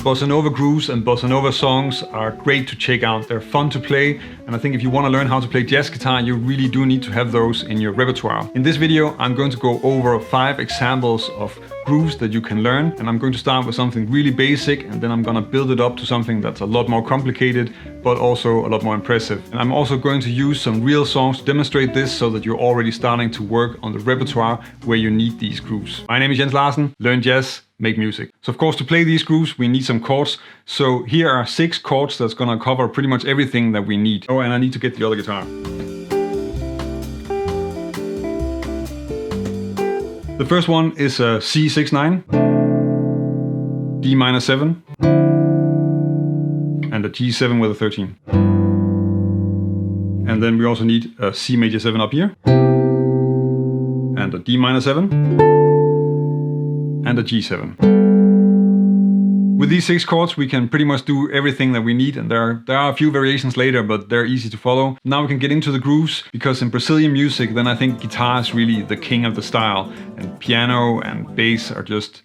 Bossa Nova grooves and Bossa Nova songs are great to check out. They're fun to play, and I think if you want to learn how to play jazz guitar, you really do need to have those in your repertoire. In this video, I'm going to go over 5 examples of grooves that you can learn, and I'm going to start with something really basic, and then I'm going to build it up to something that's a lot more complicated, but also a lot more impressive. And I'm also going to use some real songs to demonstrate this so that you're already starting to work on the repertoire where you need these grooves. My name is Larsen, learn jazz, make music. So of course, to play these grooves, we need some chords. So here are 6 chords that's gonna cover pretty much everything that we need. Oh, and I need to get the other guitar. The first one is a C6-9, D minor 7, and a G7 with a 13. And then we also need a C major 7 up here, and a D minor 7, and a G7. With these 6 chords, we can pretty much do everything that we need, and there are a few variations later, but they're easy to follow. Now we can get into the grooves, because in Brazilian music, then I think guitar is really the king of the style, and piano and bass are just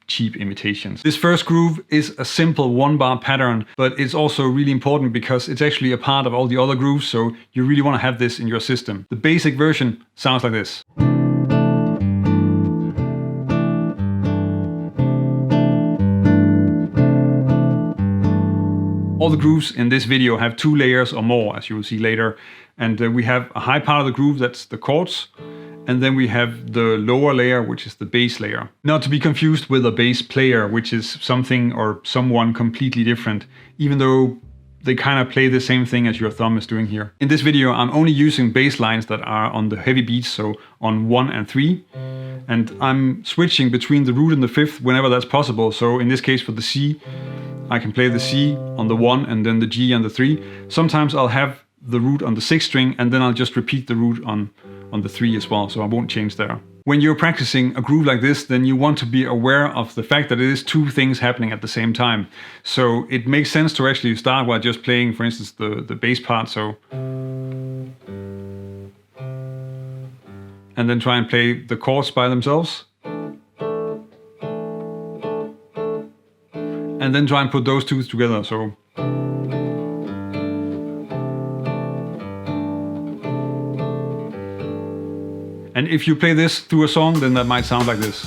cheap imitations. This first groove is a simple 1-bar pattern, but it's also really important because it's actually a part of all the other grooves, so you really want to have this in your system. The basic version sounds like this. All the grooves in this video have 2 layers or more, as you will see later. And we have a high part of the groove, that's the chords. And then we have the lower layer, which is the bass layer. Not to be confused with a bass player, which is something or someone completely different, even though they kind of play the same thing as your thumb is doing here. In this video, I'm only using bass lines that are on the heavy beats, so on 1 and 3. And I'm switching between the root and the 5th whenever that's possible. So in this case, for the C, I can play the C on the 1 and then the G on the 3. Sometimes I'll have the root on the 6th string and then I'll just repeat the root on the 3 as well, so I won't change there. When you're practicing a groove like this, then you want to be aware of the fact that it is 2 things happening at the same time. So it makes sense to actually start by just playing, for instance, the bass part, so. And then try and play the chords by themselves. And then try and put those 2 together, so. And if you play this through a song, then that might sound like this.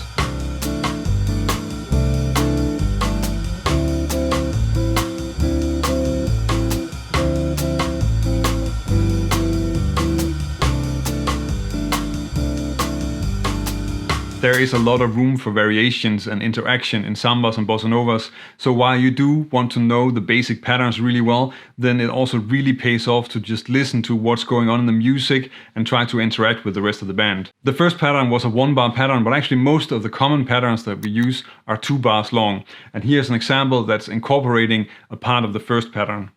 There is a lot of room for variations and interaction in sambas and bossa novas, so while you do want to know the basic patterns really well, then it also really pays off to just listen to what's going on in the music and try to interact with the rest of the band. The first pattern was a 1-bar pattern, but actually most of the common patterns that we use are 2 bars long. And here's an example that's incorporating a part of the first pattern.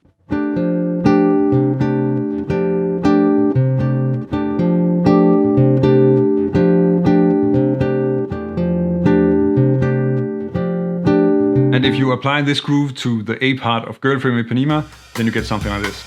And if you apply this groove to the A part of Girl from Ipanema, then you get something like this.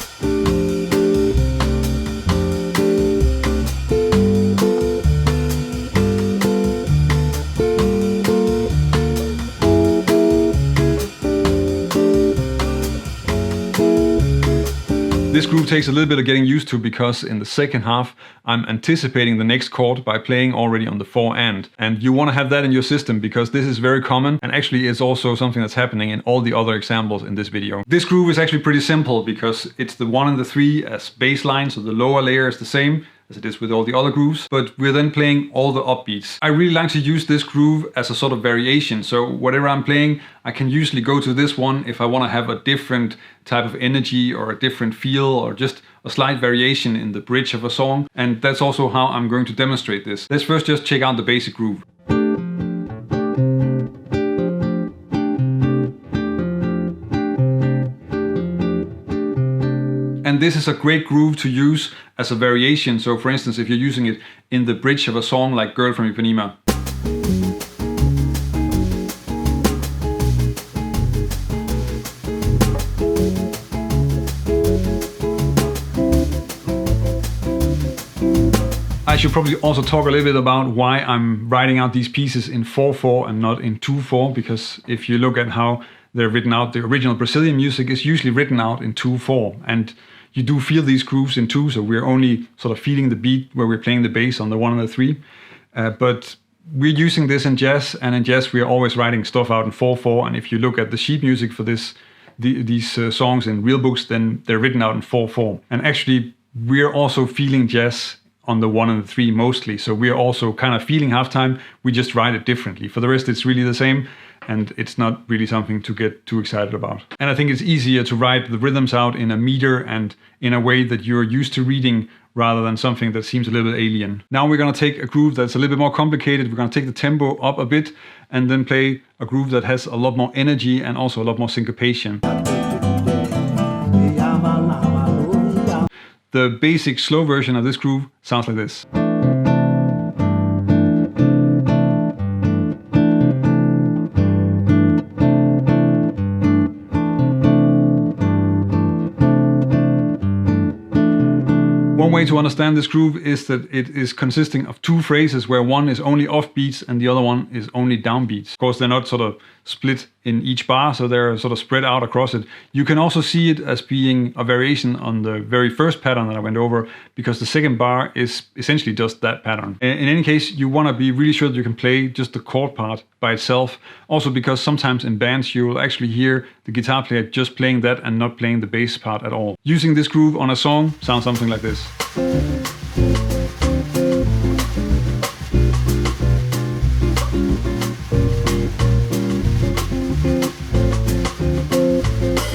This groove takes a little bit of getting used to because in the second half I'm anticipating the next chord by playing already on the 4 and you want to have that in your system because this is very common and actually it's also something that's happening in all the other examples in this video. This groove is actually pretty simple because it's the 1 and the 3 as bass line, so the lower layer is the same as it is with all the other grooves, but we're then playing all the upbeats. I really like to use this groove as a sort of variation, so whatever I'm playing, I can usually go to this one if I want to have a different type of energy or a different feel or just a slight variation in the bridge of a song, and that's also how I'm going to demonstrate this. Let's first just check out the basic groove. And this is a great groove to use as a variation. So for instance, if you're using it in the bridge of a song like Girl from Ipanema. I should probably also talk a little bit about why I'm writing out these pieces in 4/4 and not in 2/4, because if you look at how they're written out. The original Brazilian music is usually written out in 2/4, and you do feel these grooves in 2, so we're only sort of feeling the beat where we're playing the bass on the 1 and the 3. But we're using this in jazz, and in jazz we are always writing stuff out in 4/4. And if you look at the sheet music for these songs in real books, then they're written out in 4/4. And actually, we're also feeling jazz on the 1 and the 3 mostly. So we're also kind of feeling halftime. We just write it differently. For the rest, it's really the same, and it's not really something to get too excited about. And I think it's easier to write the rhythms out in a meter and in a way that you're used to reading, rather than something that seems a little bit alien. Now we're going to take a groove that's a little bit more complicated. We're going to take the tempo up a bit and then play a groove that has a lot more energy and also a lot more syncopation. The basic slow version of this groove sounds like this. One way to understand this groove is that it is consisting of 2 phrases where one is only off beats and the other one is only down beats. Of course, they're not sort of split in each bar, so they're sort of spread out across it. You can also see it as being a variation on the very first pattern that I went over, because the second bar is essentially just that pattern. In any case, you want to be really sure that you can play just the chord part by itself. Also because sometimes in bands you will actually hear the guitar player just playing that and not playing the bass part at all. Using this groove on a song sounds something like this.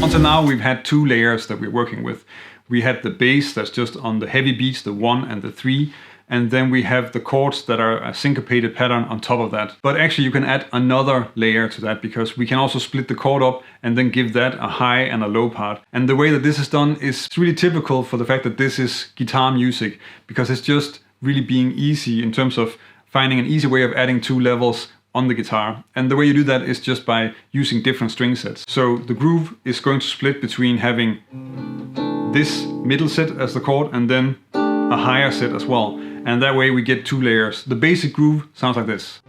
Until now we've had 2 layers that we're working with. We had the bass that's just on the heavy beats, the 1 and the 3, and then we have the chords that are a syncopated pattern on top of that. But actually you can add another layer to that, because we can also split the chord up and then give that a high and a low part. And the way that this is done is really typical for the fact that this is guitar music, because it's just really being easy in terms of finding an easy way of adding 2 levels on the guitar. And the way you do that is just by using different string sets. So the groove is going to split between having this middle set as the chord and then a higher set as well. And that way we get 2 layers. The basic groove sounds like this.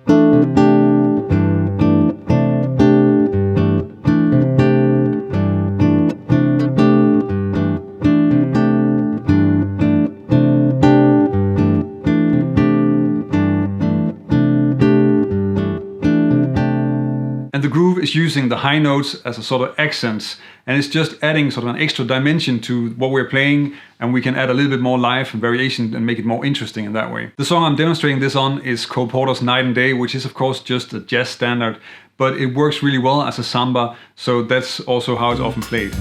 And the groove is using the high notes as a sort of accents, and it's just adding sort of an extra dimension to what we're playing, and we can add a little bit more life and variation and make it more interesting in that way. The song I'm demonstrating this on is Cole Porter's Night and Day, which is of course just a jazz standard, but it works really well as a samba, so that's also how it's often played.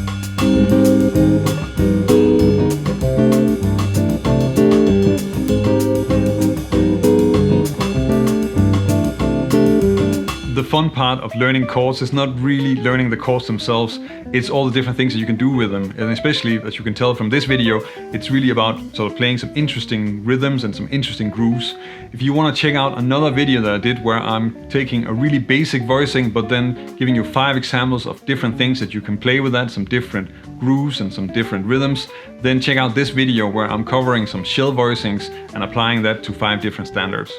The fun part of learning chords is not really learning the chords themselves, it's all the different things that you can do with them. And especially, as you can tell from this video, it's really about sort of playing some interesting rhythms and some interesting grooves. If you want to check out another video that I did where I'm taking a really basic voicing but then giving you 5 examples of different things that you can play with that, some different grooves and some different rhythms, then check out this video where I'm covering some shell voicings and applying that to 5 different standards.